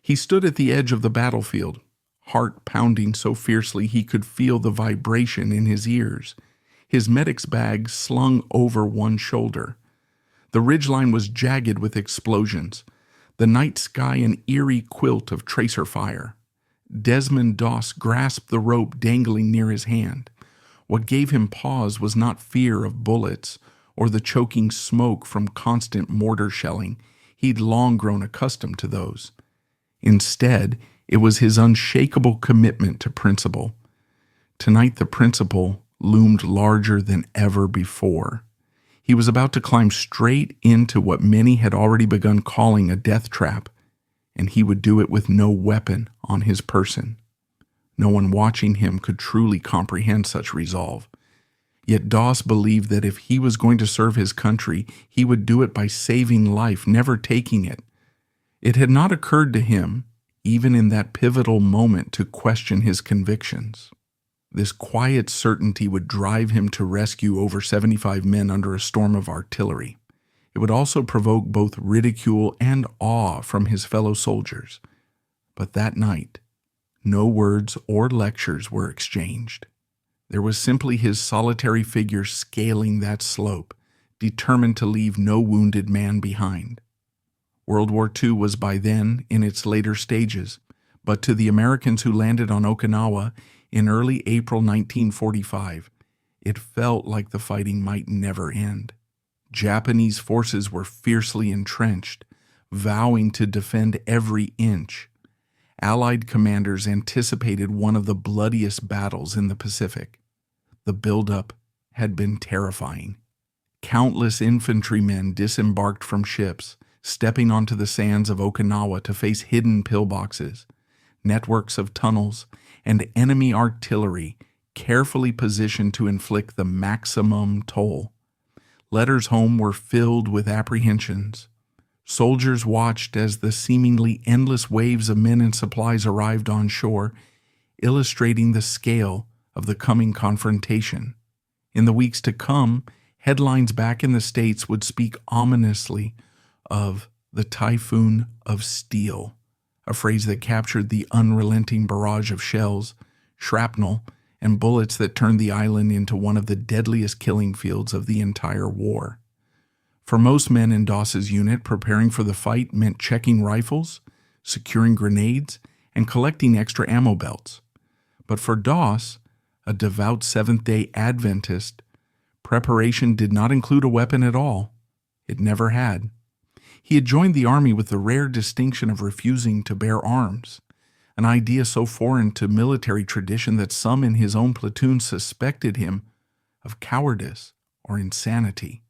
He stood at the edge of the battlefield, heart pounding so fiercely he could feel the vibration in his ears, his medic's bag slung over one shoulder. The ridgeline was jagged with explosions, the night sky an eerie quilt of tracer fire. Desmond Doss grasped the rope dangling near his hand. What gave him pause was not fear of bullets or the choking smoke from constant mortar shelling. He'd long grown accustomed to those. Instead, it was his unshakable commitment to principle. Tonight the principle loomed larger than ever before. He was about to climb straight into what many had already begun calling a death trap, and he would do it with no weapon on his person. No one watching him could truly comprehend such resolve. Yet Doss believed that if he was going to serve his country, he would do it by saving life, never taking it. It had not occurred to him, even in that pivotal moment, to question his convictions. This quiet certainty would drive him to rescue over 75 men under a storm of artillery. It would also provoke both ridicule and awe from his fellow soldiers. But that night, no words or lectures were exchanged. There was simply his solitary figure scaling that slope, determined to leave no wounded man behind. World War II was by then in its later stages, but to the Americans who landed on Okinawa in early April 1945, it felt like the fighting might never end. Japanese forces were fiercely entrenched, vowing to defend every inch. Allied commanders anticipated one of the bloodiest battles in the Pacific. The buildup had been terrifying. Countless infantrymen disembarked from ships, stepping onto the sands of Okinawa to face hidden pillboxes, networks of tunnels, and enemy artillery carefully positioned to inflict the maximum toll. Letters home were filled with apprehensions. Soldiers watched as the seemingly endless waves of men and supplies arrived on shore, illustrating the scale of the coming confrontation. In the weeks to come, headlines back in the States would speak ominously of the typhoon of steel, a phrase that captured the unrelenting barrage of shells, shrapnel, and bullets that turned the island into one of the deadliest killing fields of the entire war. For most men in Doss's unit, preparing for the fight meant checking rifles, securing grenades, and collecting extra ammo belts. But for Doss, a devout Seventh-day Adventist, preparation did not include a weapon at all. It never had. He had joined the army with the rare distinction of refusing to bear arms, an idea so foreign to military tradition that some in his own platoon suspected him of cowardice or insanity.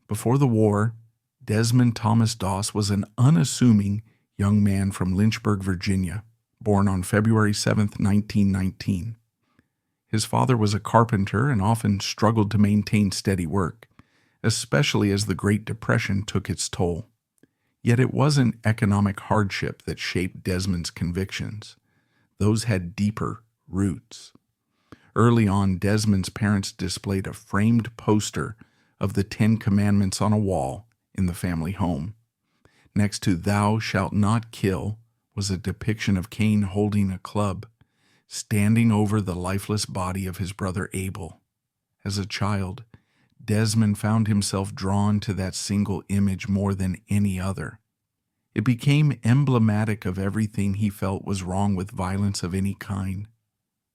Before the war, Desmond Thomas Doss was an unassuming young man from Lynchburg, Virginia, born on February 7, 1919. His father was a carpenter and often struggled to maintain steady work, especially as the Great Depression took its toll. Yet it wasn't economic hardship that shaped Desmond's convictions. Those had deeper roots. Early on, Desmond's parents displayed a framed poster of the 10 Commandments on a wall in the family home. Next to "Thou shalt not kill" was a depiction of Cain holding a club, standing over the lifeless body of his brother Abel. As a child, Desmond found himself drawn to that single image more than any other. It became emblematic of everything he felt was wrong with violence of any kind.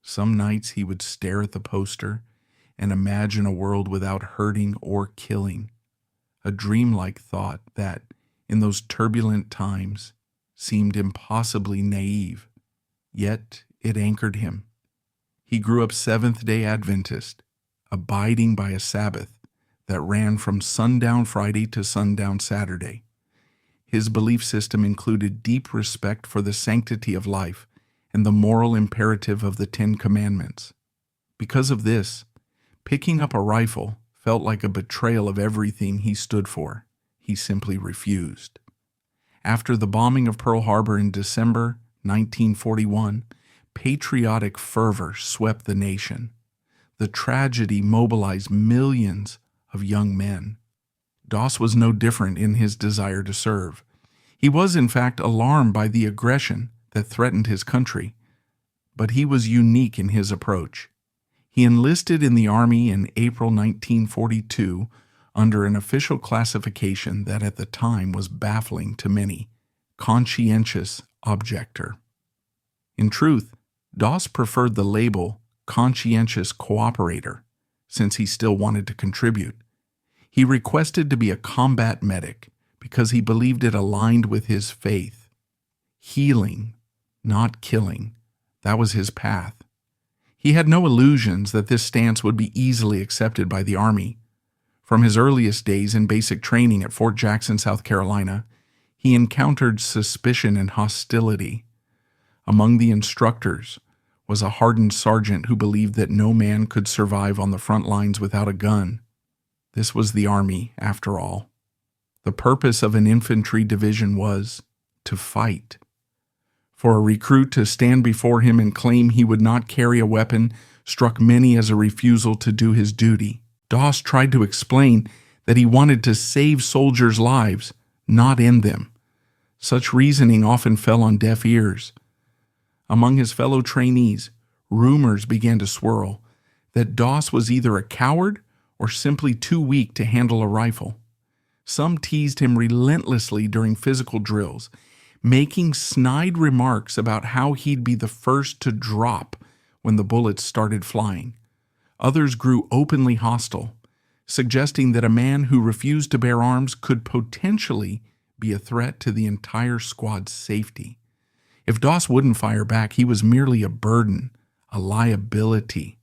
Some nights he would stare at the poster and imagine a world without hurting or killing, a dreamlike thought that, in those turbulent times, seemed impossibly naive. Yet it anchored him. He grew up Seventh-day Adventist, abiding by a Sabbath that ran from sundown Friday to sundown Saturday. His belief system included deep respect for the sanctity of life and the moral imperative of the 10 Commandments. Because of this, picking up a rifle felt like a betrayal of everything he stood for. He simply refused. After the bombing of Pearl Harbor in December 1941, patriotic fervor swept the nation. The tragedy mobilized millions of young men. Doss was no different in his desire to serve. He was, in fact, alarmed by the aggression that threatened his country, but he was unique in his approach. He enlisted in the Army in April 1942 under an official classification that at the time was baffling to many: conscientious objector. In truth, Doss preferred the label conscientious cooperator, since he still wanted to contribute. He requested to be a combat medic because he believed it aligned with his faith. Healing, not killing, that was his path. He had no illusions that this stance would be easily accepted by the Army. From his earliest days in basic training at Fort Jackson, South Carolina, he encountered suspicion and hostility. Among the instructors was a hardened sergeant who believed that no man could survive on the front lines without a gun. This was the Army, after all. The purpose of an infantry division was to fight. For a recruit to stand before him and claim he would not carry a weapon struck many as a refusal to do his duty. Doss tried to explain that he wanted to save soldiers' lives, not end them. Such reasoning often fell on deaf ears. Among his fellow trainees, rumors began to swirl that Doss was either a coward or simply too weak to handle a rifle. Some teased him relentlessly during physical drills, making snide remarks about how he'd be the first to drop when the bullets started flying. Others grew openly hostile, suggesting that a man who refused to bear arms could potentially be a threat to the entire squad's safety. If Doss wouldn't fire back, he was merely a burden, a liability.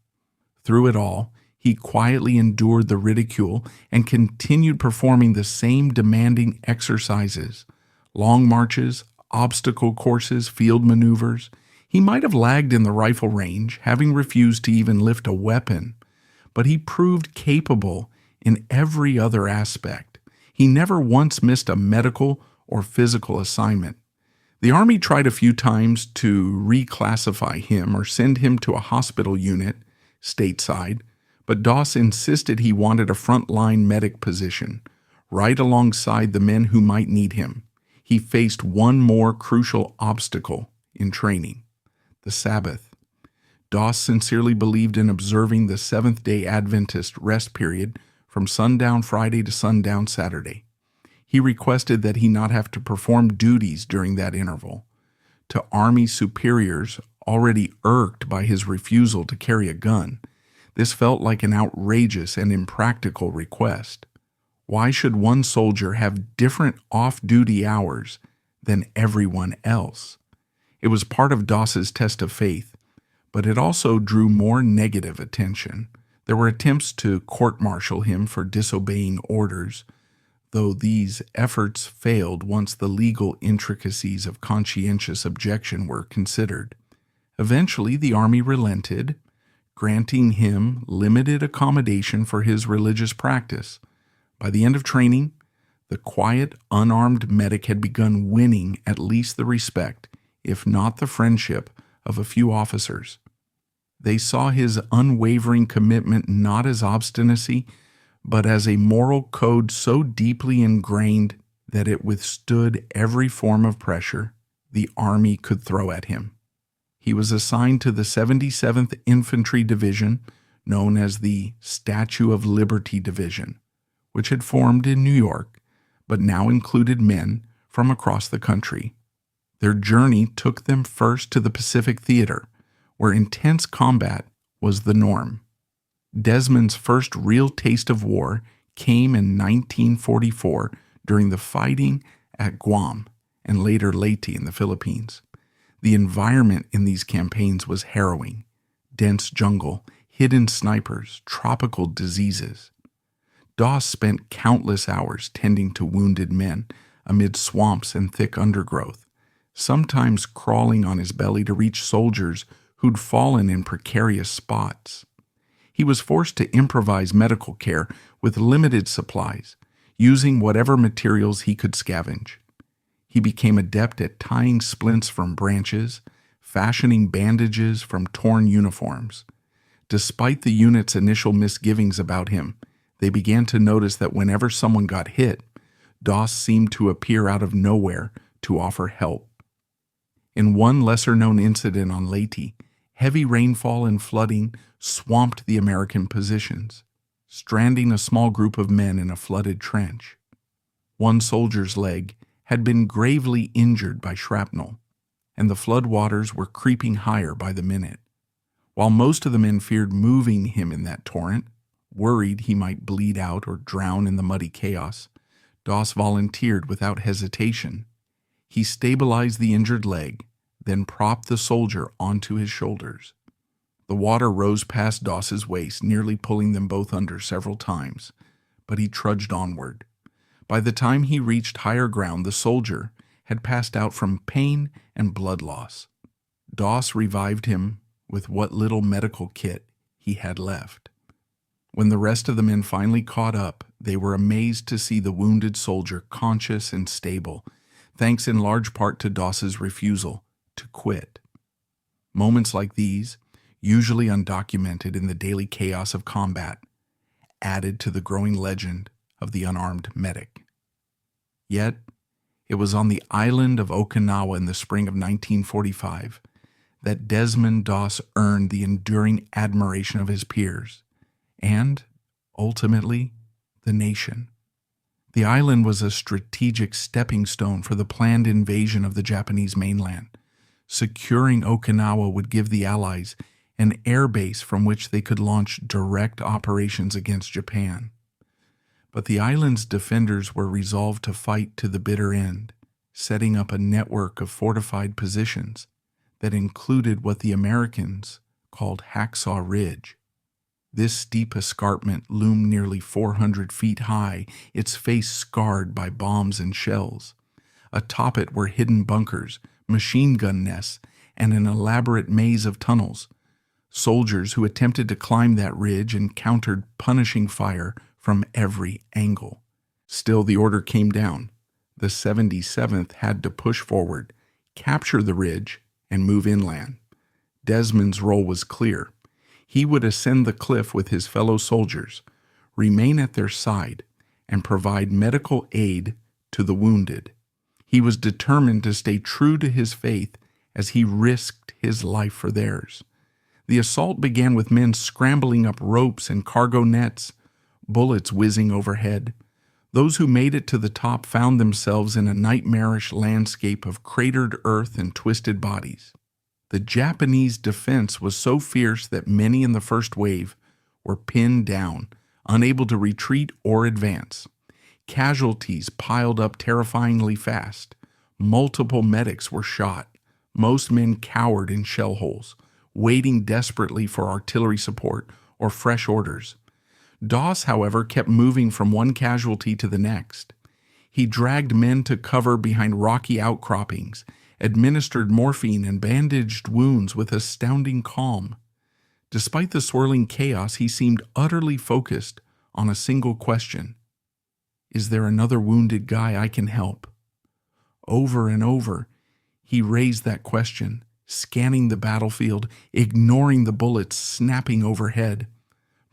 Through it all, he quietly endured the ridicule and continued performing the same demanding exercises: long marches, obstacle courses, field maneuvers. He might have lagged in the rifle range, having refused to even lift a weapon, but he proved capable in every other aspect. He never once missed a medical or physical assignment. The Army tried a few times to reclassify him or send him to a hospital unit stateside, but Doss insisted he wanted a frontline medic position, right alongside the men who might need him. He faced one more crucial obstacle in training: the Sabbath. Doss sincerely believed in observing the Seventh-day Adventist rest period from sundown Friday to sundown Saturday. He requested that he not have to perform duties during that interval. To Army superiors, already irked by his refusal to carry a gun, this felt like an outrageous and impractical request. Why should one soldier have different off-duty hours than everyone else? It was part of Doss's test of faith, but it also drew more negative attention. There were attempts to court-martial him for disobeying orders, though these efforts failed once the legal intricacies of conscientious objection were considered. Eventually, the Army relented, granting him limited accommodation for his religious practice. By the end of training, the quiet, unarmed medic had begun winning at least the respect, if not the friendship, of a few officers. They saw his unwavering commitment not as obstinacy, but as a moral code so deeply ingrained that it withstood every form of pressure the Army could throw at him. He was assigned to the 77th Infantry Division, known as the Statue of Liberty Division, which had formed in New York, but now included men from across the country. Their journey took them first to the Pacific Theater, where intense combat was the norm. Desmond's first real taste of war came in 1944 during the fighting at Guam and later Leyte in the Philippines. The environment in these campaigns was harrowing: dense jungle, hidden snipers, tropical diseases. Doss spent countless hours tending to wounded men amid swamps and thick undergrowth, sometimes crawling on his belly to reach soldiers who'd fallen in precarious spots. He was forced to improvise medical care with limited supplies, using whatever materials he could scavenge. He became adept at tying splints from branches, fashioning bandages from torn uniforms. Despite the unit's initial misgivings about him, they began to notice that whenever someone got hit, Doss seemed to appear out of nowhere to offer help. In one lesser-known incident on Leyte, heavy rainfall and flooding swamped the American positions, stranding a small group of men in a flooded trench. One soldier's leg had been gravely injured by shrapnel, and the floodwaters were creeping higher by the minute. While most of the men feared moving him in that torrent, worried he might bleed out or drown in the muddy chaos, Doss volunteered without hesitation. He stabilized the injured leg, then propped the soldier onto his shoulders. The water rose past Doss's waist, nearly pulling them both under several times, but he trudged onward. By the time he reached higher ground, the soldier had passed out from pain and blood loss. Doss revived him with what little medical kit he had left. When the rest of the men finally caught up, they were amazed to see the wounded soldier conscious and stable, thanks in large part to Doss's refusal to quit. Moments like these, usually undocumented in the daily chaos of combat, added to the growing legend of the unarmed medic. Yet, it was on the island of Okinawa in the spring of 1945 that Desmond Doss earned the enduring admiration of his peers and, ultimately, the nation. The island was a strategic stepping stone for the planned invasion of the Japanese mainland. Securing Okinawa would give the Allies an air base from which they could launch direct operations against Japan. But the island's defenders were resolved to fight to the bitter end, setting up a network of fortified positions that included what the Americans called Hacksaw Ridge. This steep escarpment loomed nearly 400 feet high, its face scarred by bombs and shells. Atop it were hidden bunkers, machine gun nests, and an elaborate maze of tunnels. Soldiers who attempted to climb that ridge encountered punishing fire from every angle. Still, the order came down. The 77th had to push forward, capture the ridge, and move inland. Desmond's role was clear. He would ascend the cliff with his fellow soldiers, remain at their side, and provide medical aid to the wounded. He was determined to stay true to his faith as he risked his life for theirs. The assault began with men scrambling up ropes and cargo nets, bullets whizzing overhead. Those who made it to the top found themselves in a nightmarish landscape of cratered earth and twisted bodies. The Japanese defense was so fierce that many in the first wave were pinned down, unable to retreat or advance. Casualties piled up terrifyingly fast. Multiple medics were shot. Most men cowered in shell holes, waiting desperately for artillery support or fresh orders. Doss, however, kept moving from one casualty to the next. He dragged men to cover behind rocky outcroppings, administered morphine and bandaged wounds with astounding calm. Despite the swirling chaos, he seemed utterly focused on a single question. Is there another wounded guy I can help? Over and over, he raised that question, scanning the battlefield, ignoring the bullets snapping overhead.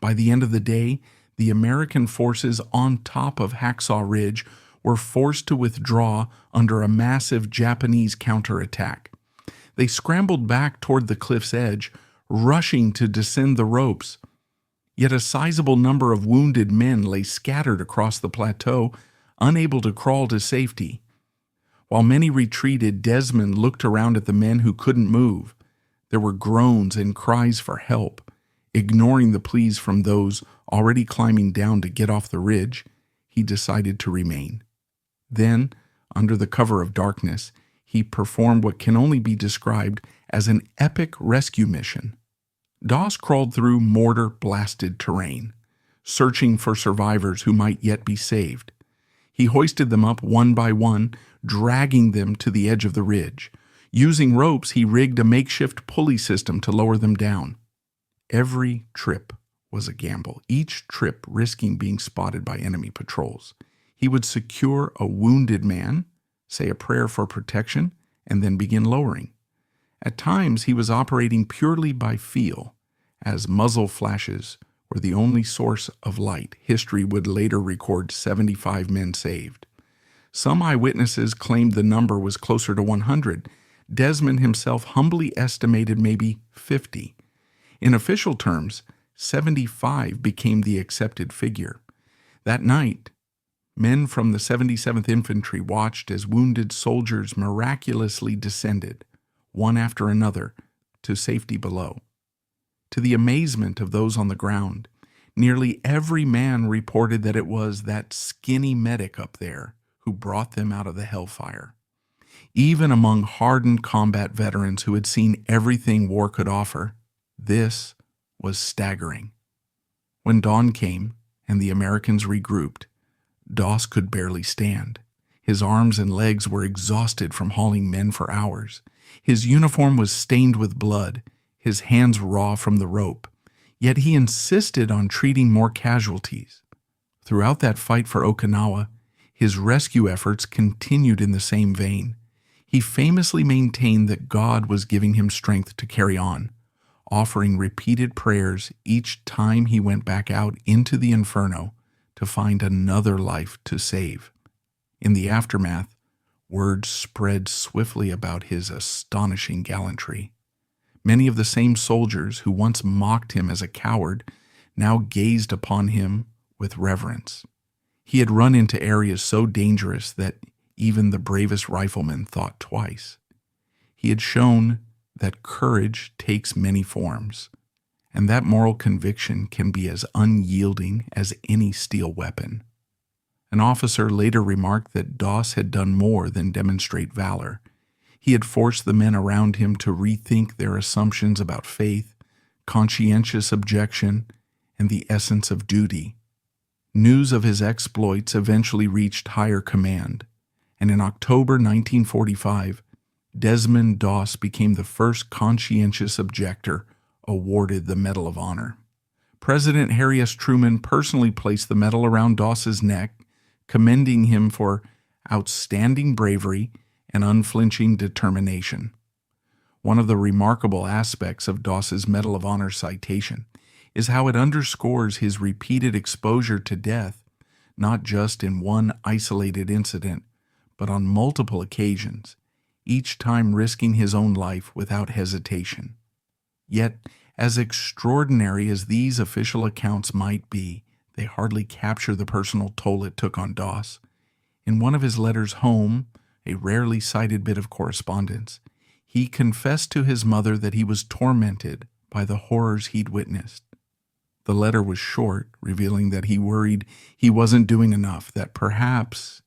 By the end of the day, the American forces on top of Hacksaw Ridge were forced to withdraw under a massive Japanese counterattack. They scrambled back toward the cliff's edge, rushing to descend the ropes. Yet a sizable number of wounded men lay scattered across the plateau, unable to crawl to safety. While many retreated, Desmond looked around at the men who couldn't move. There were groans and cries for help. Ignoring the pleas from those already climbing down to get off the ridge, he decided to remain. Then, under the cover of darkness, he performed what can only be described as an epic rescue mission. Doss crawled through mortar-blasted terrain, searching for survivors who might yet be saved. He hoisted them up one by one, dragging them to the edge of the ridge. Using ropes, he rigged a makeshift pulley system to lower them down. Every trip was a gamble, each trip risking being spotted by enemy patrols. He would secure a wounded man, say a prayer for protection, and then begin lowering. At times, he was operating purely by feel, as muzzle flashes were the only source of light. History would later record 75 men saved. Some eyewitnesses claimed the number was closer to 100. Desmond himself humbly estimated maybe 50. In official terms, 75 became the accepted figure. That night, men from the 77th Infantry watched as wounded soldiers miraculously descended, one after another, to safety below. To the amazement of those on the ground, nearly every man reported that it was that skinny medic up there who brought them out of the hellfire. Even among hardened combat veterans who had seen everything war could offer, this was staggering. When dawn came and the Americans regrouped, Doss could barely stand. His arms and legs were exhausted from hauling men for hours. His uniform was stained with blood, his hands raw from the rope. Yet he insisted on treating more casualties. Throughout that fight for Okinawa, his rescue efforts continued in the same vein. He famously maintained that God was giving him strength to carry on, offering repeated prayers each time he went back out into the inferno to find another life to save. In the aftermath, word spread swiftly about his astonishing gallantry. Many of the same soldiers who once mocked him as a coward now gazed upon him with reverence. He had run into areas so dangerous that even the bravest riflemen thought twice. He had shown that courage takes many forms, and that moral conviction can be as unyielding as any steel weapon. An officer later remarked that Doss had done more than demonstrate valor. He had forced the men around him to rethink their assumptions about faith, conscientious objection, and the essence of duty. News of his exploits eventually reached higher command, and in October 1945, Desmond Doss became the first conscientious objector awarded the Medal of Honor. President Harry S. Truman personally placed the medal around Doss's neck, commending him for outstanding bravery and unflinching determination. One of the remarkable aspects of Doss's Medal of Honor citation is how it underscores his repeated exposure to death, not just in one isolated incident, but on multiple occasions, each time risking his own life without hesitation. Yet, as extraordinary as these official accounts might be, they hardly capture the personal toll it took on Doss. In one of his letters home, a rarely cited bit of correspondence, he confessed to his mother that he was tormented by the horrors he'd witnessed. The letter was short, revealing that he worried he wasn't doing enough, that perhaps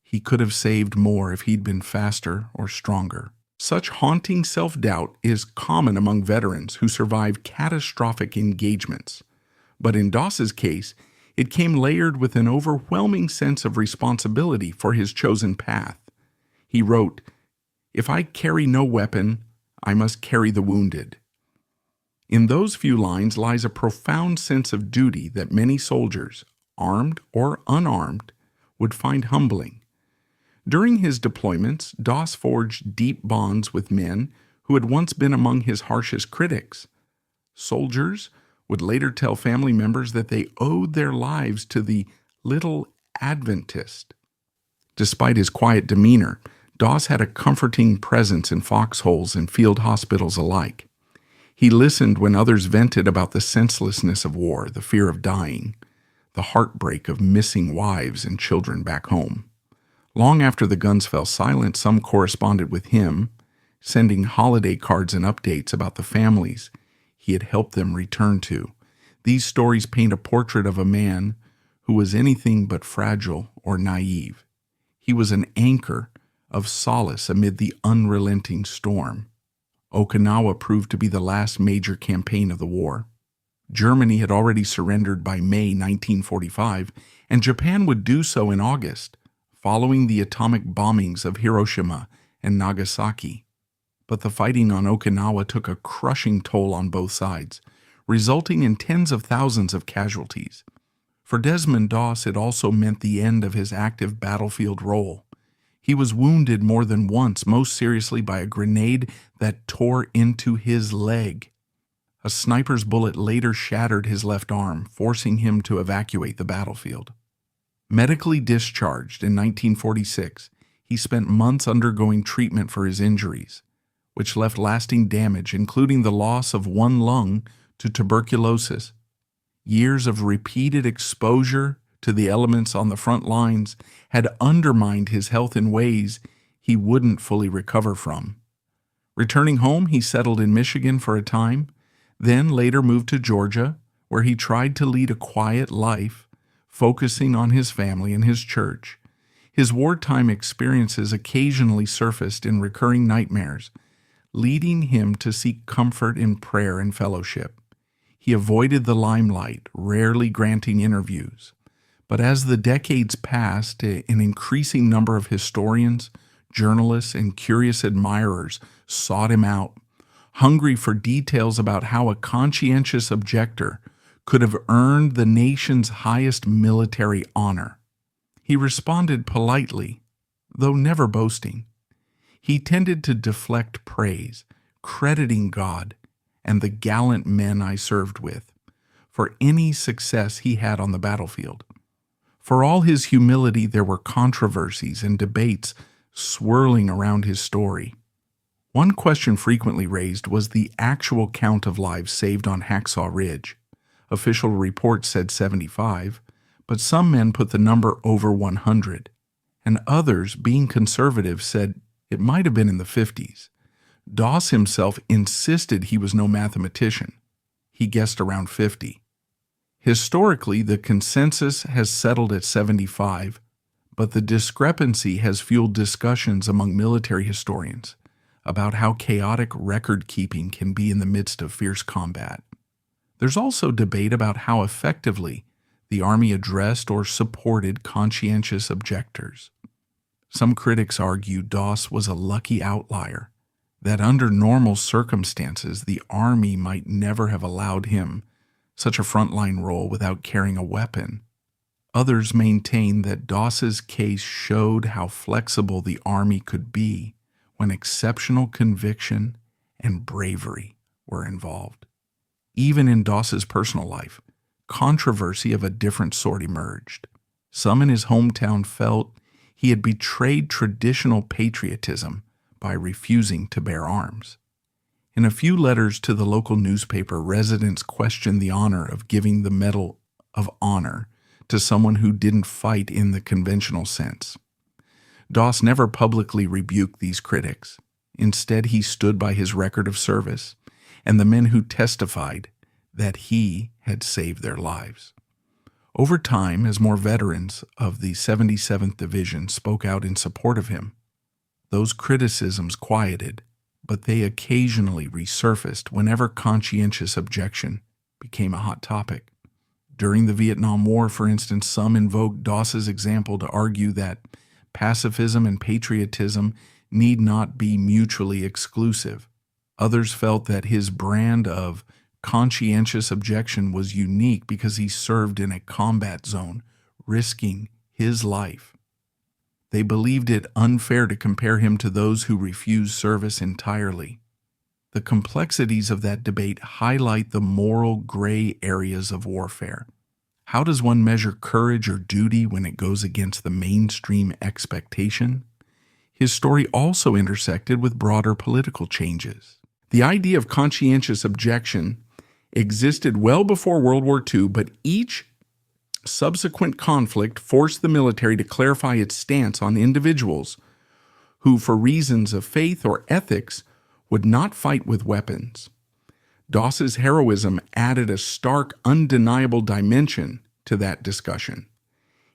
he could have saved more if he'd been faster or stronger. Such haunting self-doubt is common among veterans who survive catastrophic engagements. But in Doss's case, it came layered with an overwhelming sense of responsibility for his chosen path. He wrote, "If I carry no weapon, I must carry the wounded." In those few lines lies a profound sense of duty that many soldiers, armed or unarmed, would find humbling. During his deployments, Doss forged deep bonds with men who had once been among his harshest critics. Soldiers would later tell family members that they owed their lives to the little Adventist. Despite his quiet demeanor, Doss had a comforting presence in foxholes and field hospitals alike. He listened when others vented about the senselessness of war, the fear of dying, the heartbreak of missing wives and children back home. Long after the guns fell silent, some corresponded with him, sending holiday cards and updates about the families he had helped them return to. These stories paint a portrait of a man who was anything but fragile or naive. He was an anchor of solace amid the unrelenting storm. Okinawa proved to be the last major campaign of the war. Germany had already surrendered by May 1945, and Japan would do so in August, following the atomic bombings of Hiroshima and Nagasaki. But the fighting on Okinawa took a crushing toll on both sides, resulting in tens of thousands of casualties. For Desmond Doss, it also meant the end of his active battlefield role. He was wounded more than once, most seriously by a grenade that tore into his leg. A sniper's bullet later shattered his left arm, forcing him to evacuate the battlefield. Medically discharged in 1946, he spent months undergoing treatment for his injuries, which left lasting damage, including the loss of one lung to tuberculosis. Years of repeated exposure to the elements on the front lines had undermined his health in ways he wouldn't fully recover from. Returning home, he settled in Michigan for a time, then later moved to Georgia, where he tried to lead a quiet life, focusing on his family and his church. His wartime experiences occasionally surfaced in recurring nightmares, leading him to seek comfort in prayer and fellowship. He avoided the limelight, rarely granting interviews. But as the decades passed, an increasing number of historians, journalists, and curious admirers sought him out, hungry for details about how a conscientious objector could have earned the nation's highest military honor. He responded politely, though never boasting. He tended to deflect praise, crediting God and the gallant men I served with for any success he had on the battlefield. For all his humility, there were controversies and debates swirling around his story. One question frequently raised was the actual count of lives saved on Hacksaw Ridge. Official reports said 75, but some men put the number over 100, and others, being conservative, said it might have been in the 50s. Doss himself insisted he was no mathematician. He guessed around 50. Historically, the consensus has settled at 75, but the discrepancy has fueled discussions among military historians about how chaotic record-keeping can be in the midst of fierce combat. There's also debate about how effectively the Army addressed or supported conscientious objectors. Some critics argue Doss was a lucky outlier, that under normal circumstances the Army might never have allowed him such a frontline role without carrying a weapon. Others maintain that Doss's case showed how flexible the Army could be when exceptional conviction and bravery were involved. Even in Doss's personal life, controversy of a different sort emerged. Some in his hometown felt he had betrayed traditional patriotism by refusing to bear arms. In a few letters to the local newspaper, residents questioned the honor of giving the Medal of Honor to someone who didn't fight in the conventional sense. Doss never publicly rebuked these critics. Instead, he stood by his record of service and the men who testified that he had saved their lives. Over time, as more veterans of the 77th Division spoke out in support of him, those criticisms quieted, but they occasionally resurfaced whenever conscientious objection became a hot topic. During the Vietnam War, for instance, some invoked Doss's example to argue that pacifism and patriotism need not be mutually exclusive. Others felt that his brand of conscientious objection was unique because he served in a combat zone, risking his life. They believed it unfair to compare him to those who refused service entirely. The complexities of that debate highlight the moral gray areas of warfare. How does one measure courage or duty when it goes against the mainstream expectation? His story also intersected with broader political changes. The idea of conscientious objection existed well before World War II, but each subsequent conflict forced the military to clarify its stance on individuals who, for reasons of faith or ethics, would not fight with weapons. Doss's heroism added a stark, undeniable dimension to that discussion.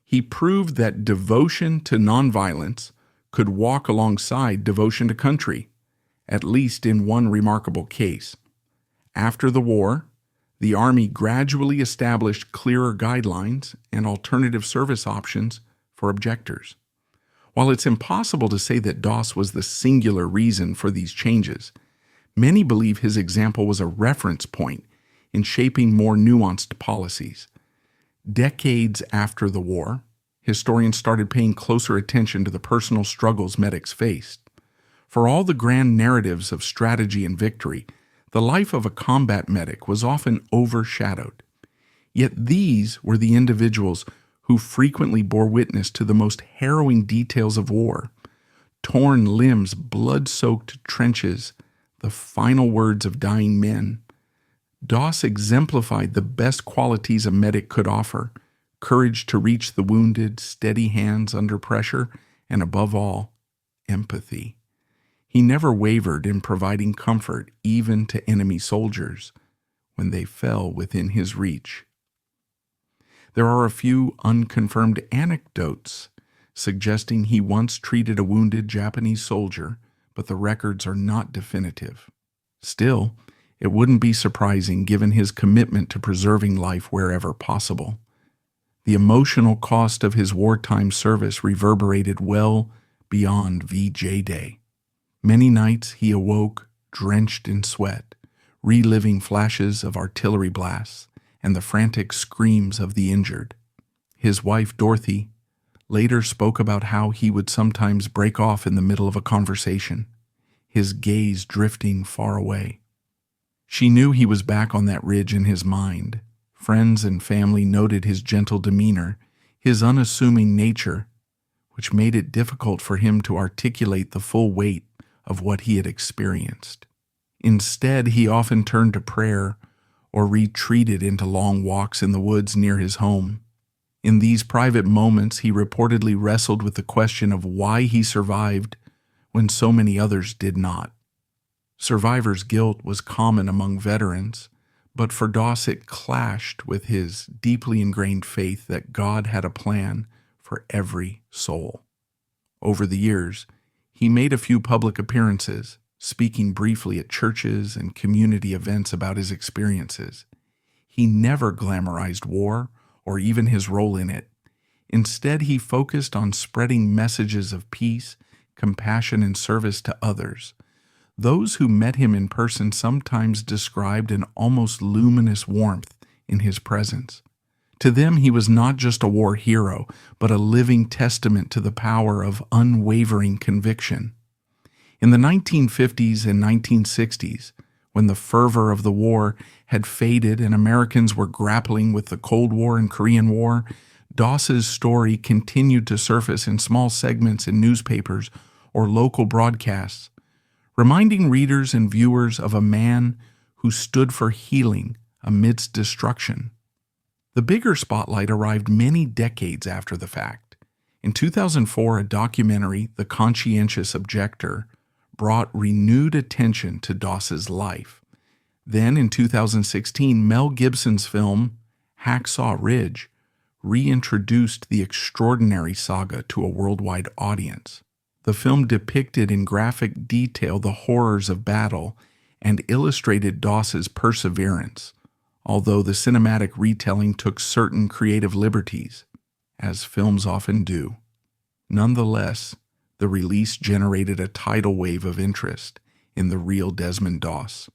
He proved that devotion to nonviolence could walk alongside devotion to country, at least in one remarkable case. After the war, the Army gradually established clearer guidelines and alternative service options for objectors. While it's impossible to say that Doss was the singular reason for these changes, many believe his example was a reference point in shaping more nuanced policies. Decades after the war, historians started paying closer attention to the personal struggles medics faced. For all the grand narratives of strategy and victory, the life of a combat medic was often overshadowed. Yet these were the individuals who frequently bore witness to the most harrowing details of war: torn limbs, blood-soaked trenches, the final words of dying men. Doss exemplified the best qualities a medic could offer: courage to reach the wounded, steady hands under pressure, and above all, empathy. He never wavered in providing comfort even to enemy soldiers when they fell within his reach. There are a few unconfirmed anecdotes suggesting he once treated a wounded Japanese soldier, but the records are not definitive. Still, it wouldn't be surprising given his commitment to preserving life wherever possible. The emotional cost of his wartime service reverberated well beyond VJ Day. Many nights he awoke drenched in sweat, reliving flashes of artillery blasts and the frantic screams of the injured. His wife, Dorothy, later spoke about how he would sometimes break off in the middle of a conversation, his gaze drifting far away. She knew he was back on that ridge in his mind. Friends and family noted his gentle demeanor, his unassuming nature, which made it difficult for him to articulate the full weight of what he had experienced. Instead, he often turned to prayer or retreated into long walks in the woods near his home. In these private moments, he reportedly wrestled with the question of why he survived when so many others did not. Survivor's guilt was common among veterans, but for Doss it clashed with his deeply ingrained faith that God had a plan for every soul. Over the years, he made a few public appearances, speaking briefly at churches and community events about his experiences. He never glamorized war or even his role in it. Instead, he focused on spreading messages of peace, compassion, and service to others. Those who met him in person sometimes described an almost luminous warmth in his presence. To them, he was not just a war hero, but a living testament to the power of unwavering conviction. In the 1950s and 1960s, when the fervor of the war had faded and Americans were grappling with the Cold War and Korean War, Doss's story continued to surface in small segments in newspapers or local broadcasts, reminding readers and viewers of a man who stood for healing amidst destruction. The bigger spotlight arrived many decades after the fact. In 2004, a documentary, The Conscientious Objector, brought renewed attention to Doss's life. Then, in 2016, Mel Gibson's film, Hacksaw Ridge, reintroduced the extraordinary saga to a worldwide audience. The film depicted in graphic detail the horrors of battle and illustrated Doss's perseverance, although the cinematic retelling took certain creative liberties, as films often do. Nonetheless, the release generated a tidal wave of interest in the real Desmond Doss.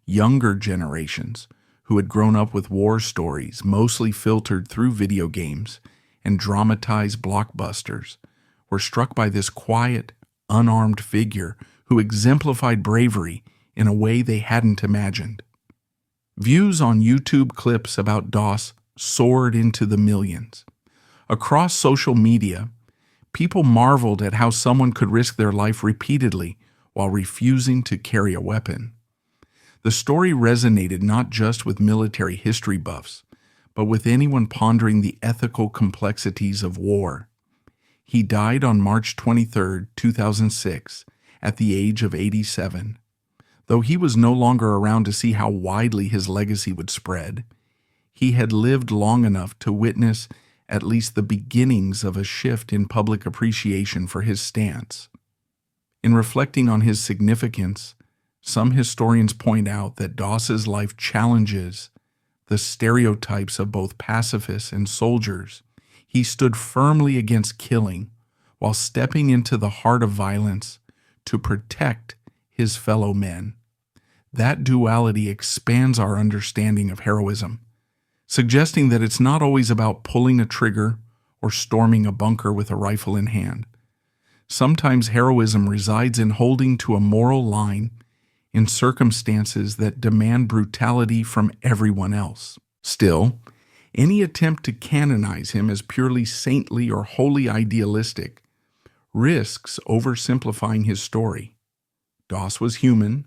Younger generations, who had grown up with war stories mostly filtered through video games and dramatized blockbusters, were struck by this quiet, unarmed figure who exemplified bravery in a way they hadn't imagined. Views on YouTube clips about Doss soared into the millions. Across social media, people marveled at how someone could risk their life repeatedly while refusing to carry a weapon. The story resonated not just with military history buffs, but with anyone pondering the ethical complexities of war. He died on March 23, 2006, at the age of 87. Though he was no longer around to see how widely his legacy would spread, he had lived long enough to witness at least the beginnings of a shift in public appreciation for his stance. In reflecting on his significance, some historians point out that Doss's life challenges the stereotypes of both pacifists and soldiers. He stood firmly against killing while stepping into the heart of violence to protect his fellow men. That duality expands our understanding of heroism, suggesting that it's not always about pulling a trigger or storming a bunker with a rifle in hand. Sometimes heroism resides in holding to a moral line in circumstances that demand brutality from everyone else. Still, Any attempt to canonize him as purely saintly or wholly idealistic risks oversimplifying his story. Doss was human,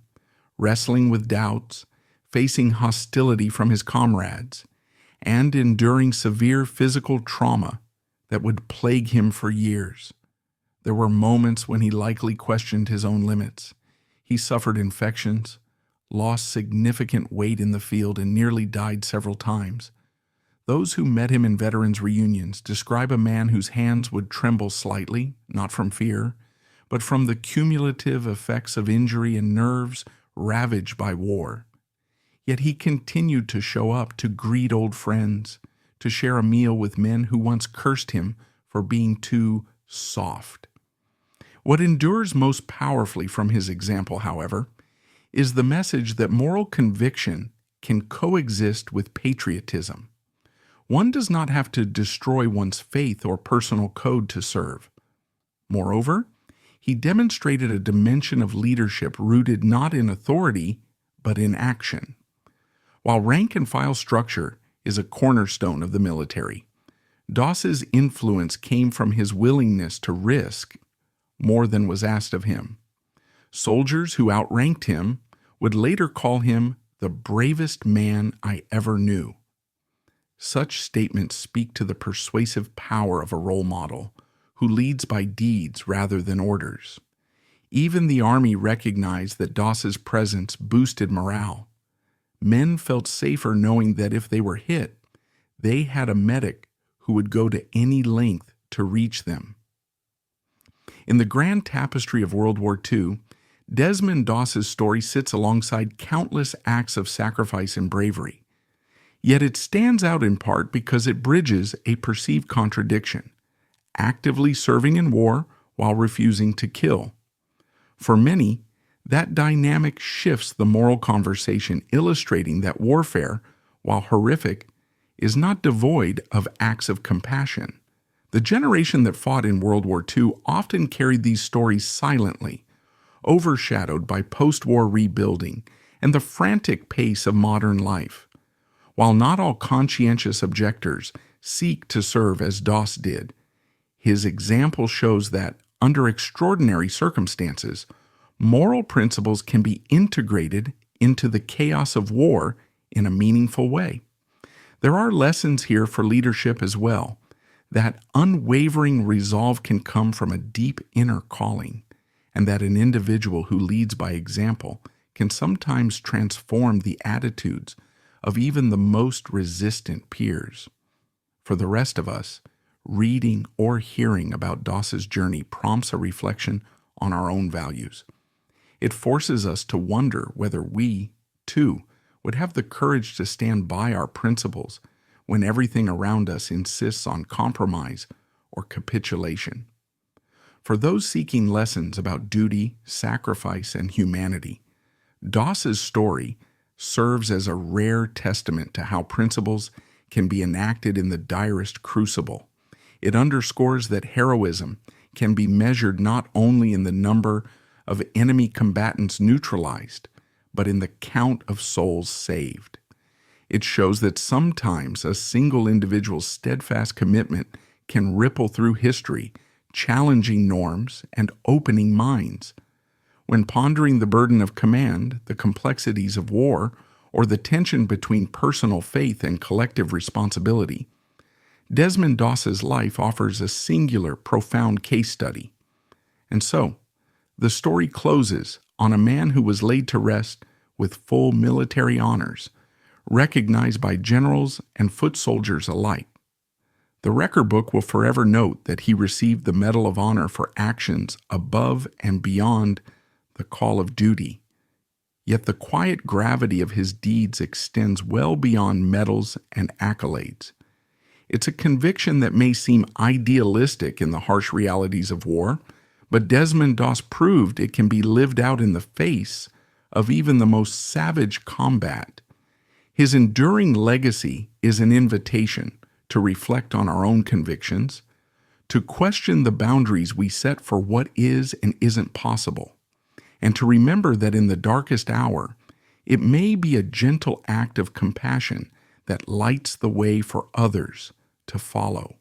wrestling with doubts, facing hostility from his comrades, and enduring severe physical trauma that would plague him for years. There were moments when he likely questioned his own limits. He suffered infections, lost significant weight in the field, and nearly died several times. Those who met him in veterans' reunions describe a man whose hands would tremble slightly, not from fear, but from the cumulative effects of injury and nerves ravaged by war. Yet he continued to show up, to greet old friends, to share a meal with men who once cursed him for being too soft. What endures most powerfully from his example, however, is the message that moral conviction can coexist with patriotism. One does not have to destroy one's faith or personal code to serve. Moreover, he demonstrated a dimension of leadership rooted not in authority, but in action. While rank-and-file structure is a cornerstone of the military, Doss's influence came from his willingness to risk more than was asked of him. Soldiers who outranked him would later call him the bravest man I ever knew. Such statements speak to the persuasive power of a role model who leads by deeds rather than orders. Even the Army recognized that Doss's presence boosted morale. Men felt safer knowing that if they were hit, they had a medic who would go to any length to reach them. In the grand tapestry of World War II, Desmond Doss's story sits alongside countless acts of sacrifice and bravery. Yet it stands out in part because it bridges a perceived contradiction, actively serving in war while refusing to kill. For many, that dynamic shifts the moral conversation, illustrating that warfare, while horrific, is not devoid of acts of compassion. The generation that fought in World War II often carried these stories silently, overshadowed by post-war rebuilding and the frantic pace of modern life. While not all conscientious objectors seek to serve as Doss did, his example shows that, under extraordinary circumstances, moral principles can be integrated into the chaos of war in a meaningful way. There are lessons here for leadership as well. That unwavering resolve can come from a deep inner calling, and that an individual who leads by example can sometimes transform the attitudes of even the most resistant peers. For the rest of us, reading or hearing about Doss's journey prompts a reflection on our own values. It forces us to wonder whether we, too, would have the courage to stand by our principles when everything around us insists on compromise or capitulation. For those seeking lessons about duty, sacrifice, and humanity, Doss's story serves as a rare testament to how principles can be enacted in the direst crucible. It underscores that heroism can be measured not only in the number of enemy combatants neutralized, but in the count of souls saved. It shows that sometimes a single individual's steadfast commitment can ripple through history, challenging norms and opening minds. When pondering the burden of command, the complexities of war, or the tension between personal faith and collective responsibility, Desmond Doss's life offers a singular, profound case study. And so, the story closes on a man who was laid to rest with full military honors, recognized by generals and foot soldiers alike. The record book will forever note that he received the Medal of Honor for actions above and beyond the call of duty. Yet the quiet gravity of his deeds extends well beyond medals and accolades. It's a conviction that may seem idealistic in the harsh realities of war, but Desmond Doss proved it can be lived out in the face of even the most savage combat. His enduring legacy is an invitation to reflect on our own convictions, to question the boundaries we set for what is and isn't possible, and to remember that in the darkest hour, it may be a gentle act of compassion that lights the way for others to follow.